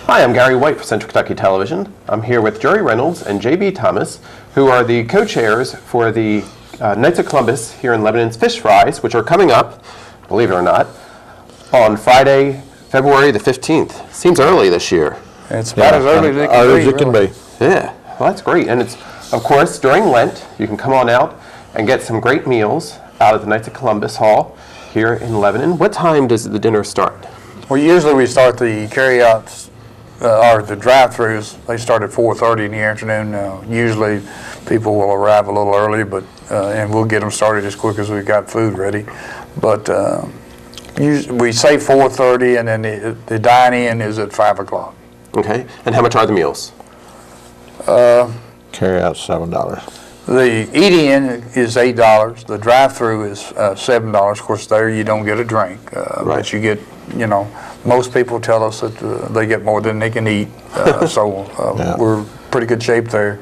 Hi, I'm Gary White for Central Kentucky Television. I'm here with Jerry Reynolds and J.B. Thomas, who are the co-chairs for the Knights of Columbus here in Lebanon's Fish Fries, which are coming up, believe it or not, on Friday, February the 15th. Seems early this year. It's about as early as it can be. Yeah, well, that's great. And it's, of course, during Lent, you can come on out and get some great meals out at the Knights of Columbus Hall here in Lebanon. What time does the dinner start? Well, usually we start the carryouts, or the drive-throughs. They start at 4:30 in the afternoon. Usually people will arrive a little early, but and we'll get them started as quick as we've got food ready. But we say 4:30, and then the dine-in is at 5 o'clock. Okay, and how much are the meals? Carryout $7. The eat-in is $8. The drive-through is $7. Of course, there you don't get a drink, but you get, most people tell us that they get more than they can eat, so we're in pretty good shape there.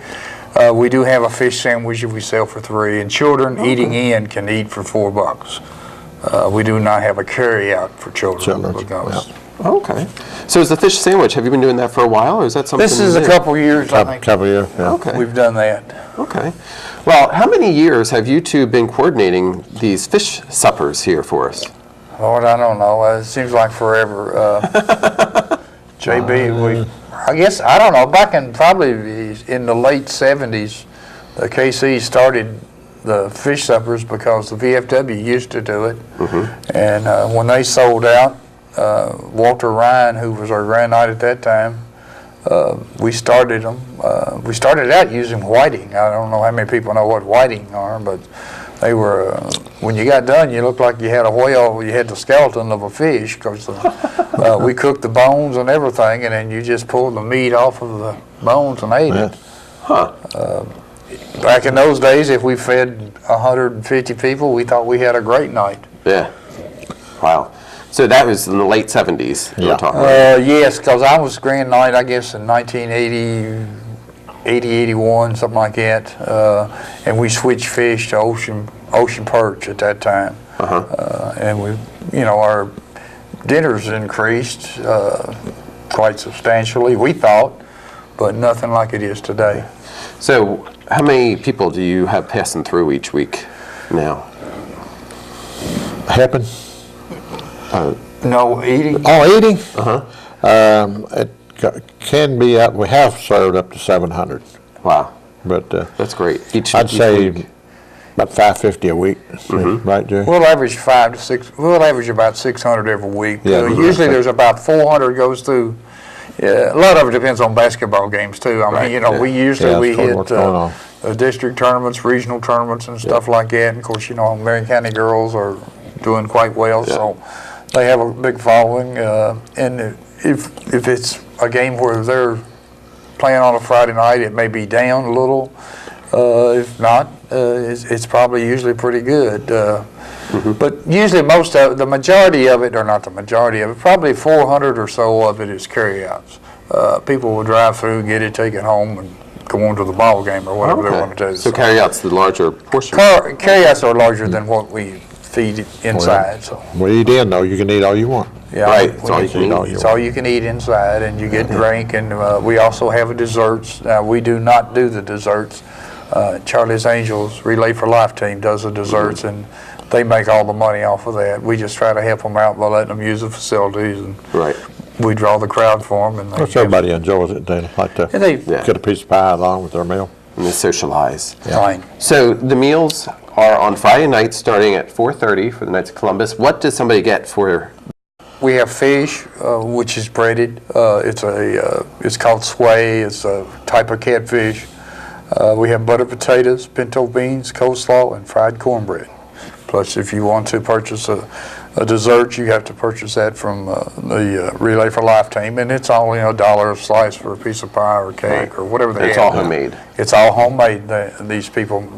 We do have a fish sandwich that we sell for $3, and children eating in can eat for $4. We do not have a carry-out for children. Okay. So is the fish sandwich, have you been doing that for a while, or is that something This is a couple years, I think. Couple years, yeah. Okay. We've done that. Okay. Well, how many years have you two been coordinating these fish suppers here for us? Lord, I don't know. It seems like forever. JB, I guess, I don't know, back in probably in the late 70s, the KC started the fish suppers because the VFW used to do it. And when they sold out, Walter Ryan, who was our Grand Knight at that time, we started them. We started out using whiting. I don't know how many people know what whiting are, but they were, when you got done, you looked like you had a whale, you had the skeleton of a fish, because we cooked the bones and everything, and then you just pulled the meat off of the bones and ate it. Back in those days, if we fed 150 people, we thought we had a great night. Yeah. Wow. So that was in the late 70s you were talking about? Yes, because I was Grand Knight, I guess, in 1980, 81, something like that. And we switched fish to ocean perch at that time. And we, our dinners increased quite substantially, we thought, but nothing like it is today. So how many people do you have passing through each week now? Happen? No, eating? Oh, eating? It can be up, we have served up to 700. Wow. But that's great. I'd say about 550 a week, right, Jerry? We'll average 5 to 6. We'll average about 600 every week. Yeah, usually there's about 400 goes through. A lot of it depends on basketball games too. I mean, we usually hit district tournaments, regional tournaments, and stuff like that. And of course, Marion County girls are doing quite well, so they have a big following. And if it's a game where they're playing on a Friday night, it may be down a little. If not, it's probably usually pretty good. But usually the majority of it, or not the majority of it, probably 400 or so of it is carryouts. People will drive through, get it, take it home, and go on to the ball game or whatever they want to do. So carryouts the larger portion? Carryouts are larger than what we feed inside. So. Well, eat in, though. You can eat all you want. Yeah, right. It's all you can eat. It's all you can eat inside, and you get drink, and we also have desserts. Now, we do not do the desserts. Charlie's Angels Relay for Life team does the desserts, and they make all the money off of that. We just try to help them out by letting them use the facilities, and we draw the crowd for them. And everybody enjoys it. They like to get a piece of pie along with their meal. And they socialize. Right. So the meals are on Friday night starting at 4:30 for the Knights of Columbus. What does somebody get for? We have fish, which is breaded. It's called sway. It's a type of catfish. We have buttered potatoes, pinto beans, coleslaw, and fried cornbread. Plus, if you want to purchase a dessert, you have to purchase that from the Relay for Life team, and it's only $1 a slice for a piece of pie or cake or whatever they have. It's all homemade. It's all homemade.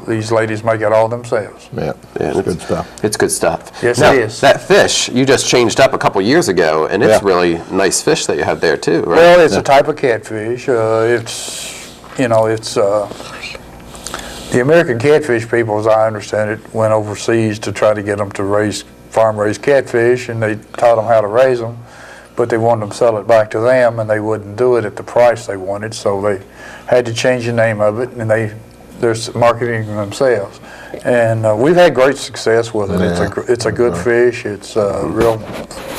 These ladies make it all themselves. Yeah, it's good stuff. It's good stuff. Yes, now, it is. That fish you just changed up a couple years ago, and it's really nice fish that you have there too, right? Well, it's a type of catfish. The American catfish people, as I understand it, went overseas to try to get them to farm-raised catfish, and they taught them how to raise them. but they wanted to sell it back to them, and they wouldn't do it at the price they wanted, so they had to change the name of it, and they're marketing themselves. And we've had great success with it. Yeah. It's a good fish. It's real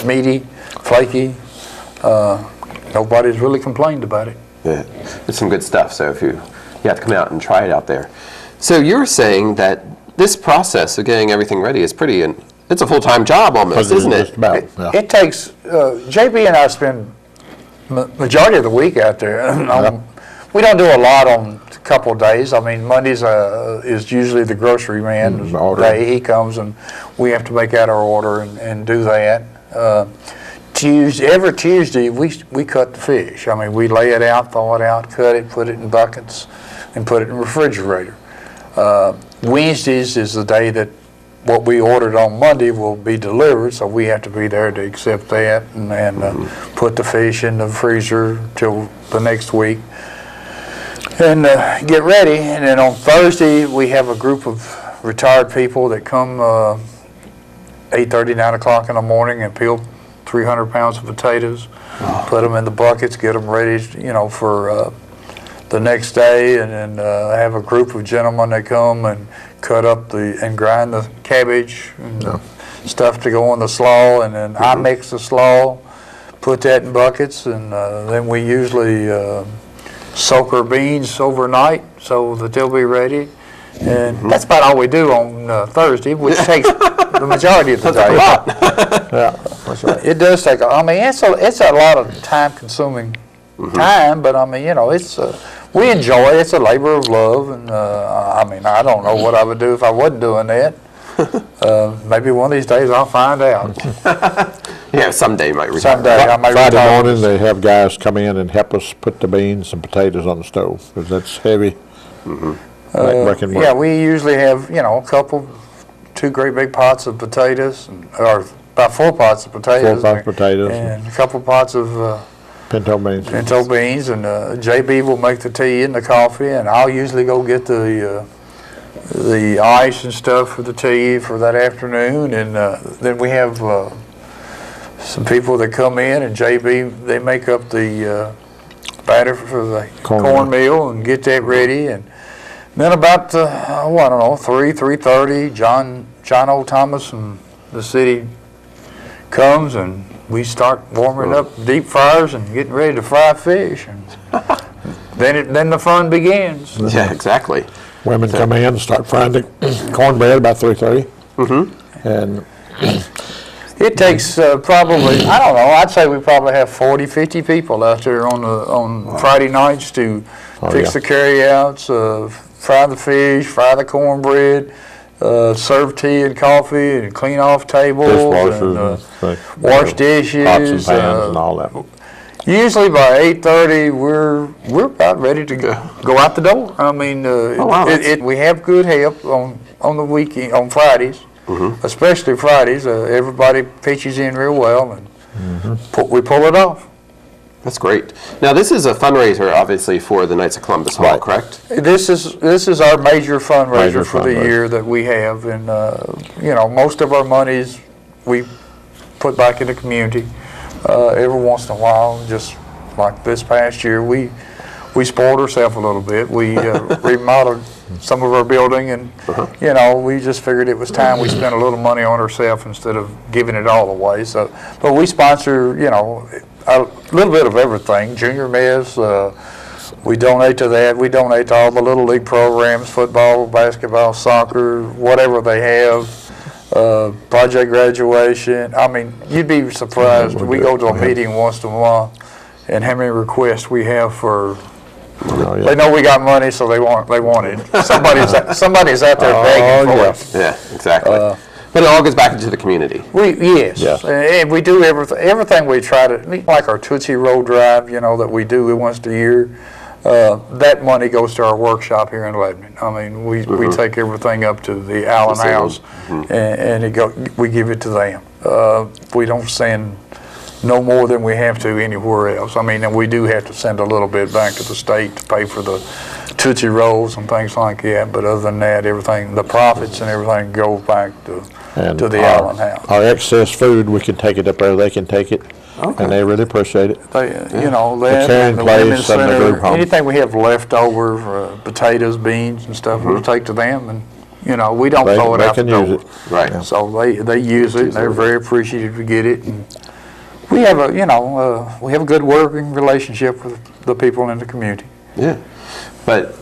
meaty, flaky. Nobody's really complained about it. Yeah, it's some good stuff. So if you have to come out and try it out there. So you're saying that this process of getting everything ready is it's a full-time job almost, isn't it? Just about, yeah. It takes, JB and I spend majority of the week out there. We don't do a lot on a couple of days. I mean, Mondays is usually the grocery man's day. He comes and we have to make out our order and do that. Every Tuesday we cut the fish. I mean, we lay it out, thaw it out, cut it, put it in buckets, and put it in the refrigerator. Wednesdays is the day that what we ordered on Monday will be delivered, so we have to be there to accept that and put the fish in the freezer till the next week and get ready. And then on Thursday we have a group of retired people that come 8:30, 9 o'clock in the morning and peel 300 pounds of potatoes, put them in the buckets, get them ready, for the next day, and then have a group of gentlemen that come and cut up and grind the cabbage and stuff to go on the slaw, and then I mix the slaw, put that in buckets, and then we usually soak our beans overnight so that they'll be ready. And that's about all we do on Thursday, which takes the majority of the day. Yeah, that's right. It does take. I mean, it's a lot of time-consuming time, but I mean, it's we enjoy it. It's a labor of love, and I mean, I don't know what I would do if I wasn't doing that. Maybe one of these days I'll find out. Yeah, someday you might retire. Someday I might Friday retire. morning, they have guys come in and help us put the beans and potatoes on the stove, because that's heavy. Working work. Yeah, we usually have, two great big pots of potatoes, or about 4 pots of potatoes. 4 pots of potatoes. And a couple pots of Pinto beans. pinto beans, and JB will make the tea and the coffee, and I'll usually go get the ice and stuff for the tea for that afternoon, and then we have some people that come in, and JB, they make up the batter for the cornmeal and get that ready, and then about, 3:30, John O. Thomas from the city comes, and we start warming up deep fryers and getting ready to fry fish, and then the fun begins. Yeah, exactly. Women come in and start frying the cornbread about 3:30. And It takes probably, I don't know, I'd say we probably have 40, 50 people out there on Friday nights to fix the carryouts, fry the fish, fry the cornbread, serve tea and coffee, and clean off tables, dishwashers, and wash dishes. pots and pans and all that. Usually by 8:30, we're about ready to go out the door. I mean, we have good help on the weekend, on Fridays, especially Fridays. Everybody pitches in real well, and we pull it off. That's great. Now, this is a fundraiser, obviously, for the Knights of Columbus Hall, correct? This is our major fundraiser for the year that we have, and most of our monies we put back in the community. Every once in a while, just like this past year, we spoiled ourselves a little bit. We remodeled some of our building, and we just figured it was time we spent a little money on ourselves instead of giving it all away. So, but we sponsor, a little bit of everything. Junior mess, we donate to that. We donate to all the little league programs: football, basketball, soccer, whatever they have. Project graduation. I mean, you'd be surprised. We go to a meeting once a month, and how many requests we have for. They know we got money, so they want it. Somebody's out there begging for it. Yeah, exactly. But it all goes back into the community. Yes. And we do everything we try to, like our Tootsie Roll drive, that we do once a year. That money goes to our workshop here in Lebanon. I mean, we take everything up to the Allen House, and we give it to them. We don't send no more than we have to anywhere else. I mean, and we do have to send a little bit back to the state to pay for the Tootsie Rolls and things like that. But other than that, everything, the profits and everything go back to the Allen House. Our excess food, we can take it up there. They can take it. Okay. And they really appreciate it. They, you know, that carrying and the place women's and the center, group home. anything we have leftover, potatoes, beans and stuff, we'll take to them, and, you know, we don't throw it They out the can use door. it. Right. So they use it, and they're very appreciative to get it. And we have a, you know, we have a good working relationship with the people in the community. Yeah. But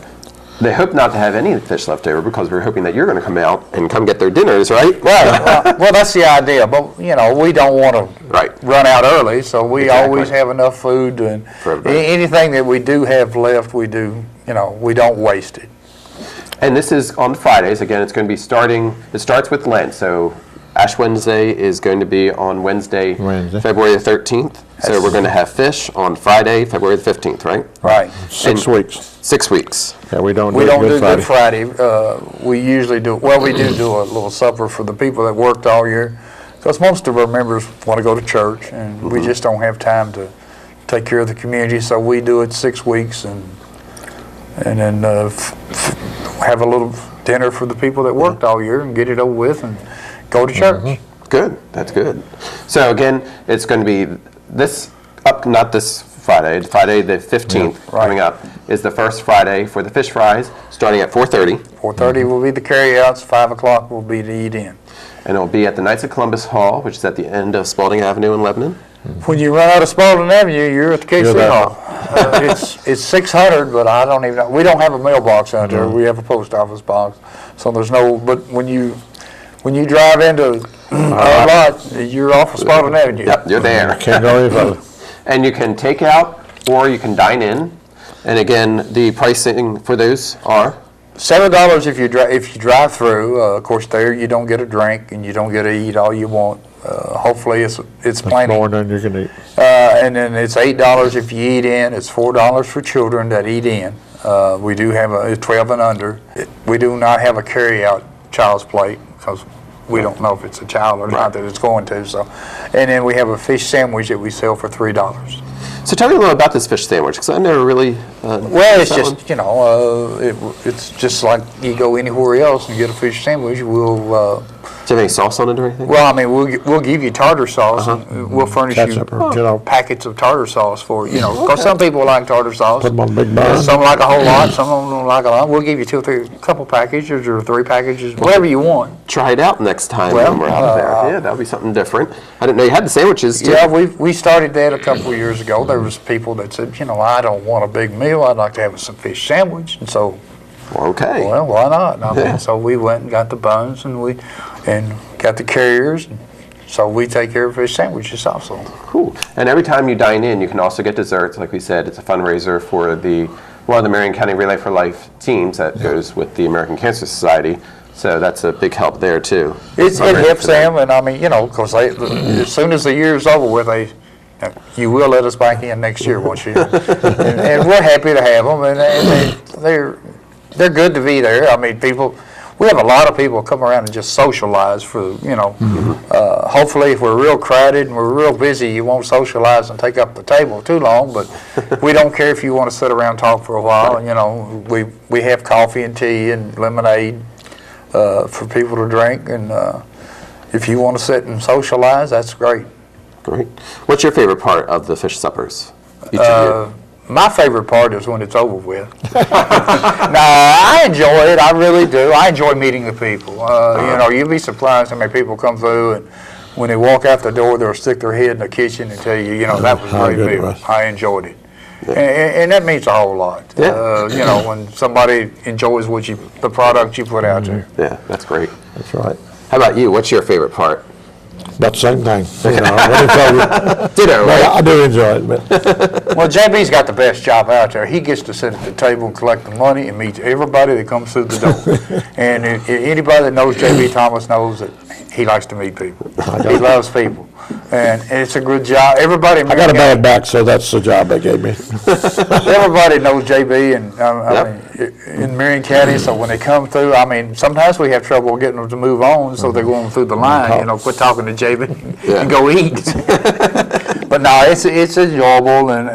they hope not to have any fish left over because we're hoping that you're going to come out and come get their dinners, right? Right. Well, that's the idea. But, you know, we don't want to run out early, so we always have enough food. And anything that we do have left, we do, you know, we don't waste it. And this is on Fridays. Again, it's going to be it starts with Lent. So Ash Wednesday is going to be on Wednesday. February the 13th. So we're going to have fish on Friday, February the 15th, right? Right. 6 weeks. 6 weeks. Yeah, we don't do Good Friday. We usually do, well, we do a little supper for the people that worked all year, because most of our members want to go to church, and we just don't have time to take care of the community, so we do it 6 weeks, and then have a little dinner for the people that worked all year and get it over with and go to church. Good. That's good. So again, it's going to be not this Friday. Friday the 15th coming up is the first Friday for the fish fries, starting at 4:30. 4:30 will be the carryouts. 5 o'clock will be the eat-in. And it will be at the Knights of Columbus Hall, which is at the end of Spalding Avenue in Lebanon. When you run out of Spalding Avenue, you're at the KC Hall. It's 600, but I don't even know. We don't have a mailbox out there. We have a post office box, so there's no. But when you drive into our lot, you're off of Spalding Avenue. Yep, you're there. Can't go any further. And you can take out or you can dine in. And again, the pricing for those are $7 if you drive through. Of course, there you don't get a drink and you don't get to eat all you want. Hopefully, it's plenty. More than you can eat. And then it's $8 if you eat in. It's $4 for children that eat in. We do have a 12 and under. We do not have a carry-out child's plate because we don't know if it's a child or not that it's going to. So, and then we have a fish sandwich that we sell for $3. So tell me a little about this fish sandwich, because I never really. Well, it's just it's just like you go anywhere else and get a fish sandwich. We'll. Do you have any sauce on it or anything? Well, I mean, we'll give you tartar sauce. And we'll furnish Ketchup, you packets of tartar sauce for because some people like tartar sauce. Put them on big bun. Some like a whole lot. Some of them don't like a lot. We'll give you 2 or 3, couple packages or 3 packages, whatever you want. Try it out next time when we're out there. Yeah, that'll be something different. I didn't know you had the sandwiches too. Yeah, we started that a couple of years ago. There was people that said, I don't want a big meal. I'd like to have some fish sandwich, and so. Okay. Well, why not? I mean, so we went and got the buns and got the carriers. So we take care of fish sandwiches also. Cool. And every time you dine in, you can also get desserts. Like we said, it's a fundraiser for one of the Marion County Relay for Life teams that goes with the American Cancer Society. So that's a big help there too. It helps them, and I mean, because as soon as the year's over with, you will let us back in next year, won't you? and we're happy to have them, and they're good to be there. I mean, we have a lot of people come around and just socialize for, hopefully if we're real crowded and we're real busy, you won't socialize and take up the table too long, but we don't care if you want to sit around and talk for a while. And, we have coffee and tea and lemonade for people to drink, and if you want to sit and socialize, that's great. Great. What's your favorite part of the fish suppers? Each of you? My favorite part is when it's over with. No, I enjoy it. I really do. I enjoy meeting the people. You'd be surprised how many people come through, and when they walk out the door, they'll stick their head in the kitchen and tell you, that was a great meal. I enjoyed it. Yeah. And that means a whole lot. Yeah. When somebody enjoys the product you put out there. Yeah, that's great. That's right. How about you? What's your favorite part? About the same thing. Ditto, right? I do enjoy it. But. Well, JB's got the best job out there. He gets to sit at the table and collect the money and meets everybody that comes through the door. And anybody that knows JB Thomas knows that he likes to meet people. He loves people. And it's a good job. Everybody. I got a bad back, so that's the job they gave me. Everybody knows JB, and I mean, in Marion County. So when they come through, I mean, sometimes we have trouble getting them to move on, so they're going through the line. Quit talking to JB and go eat. But no, it's enjoyable, and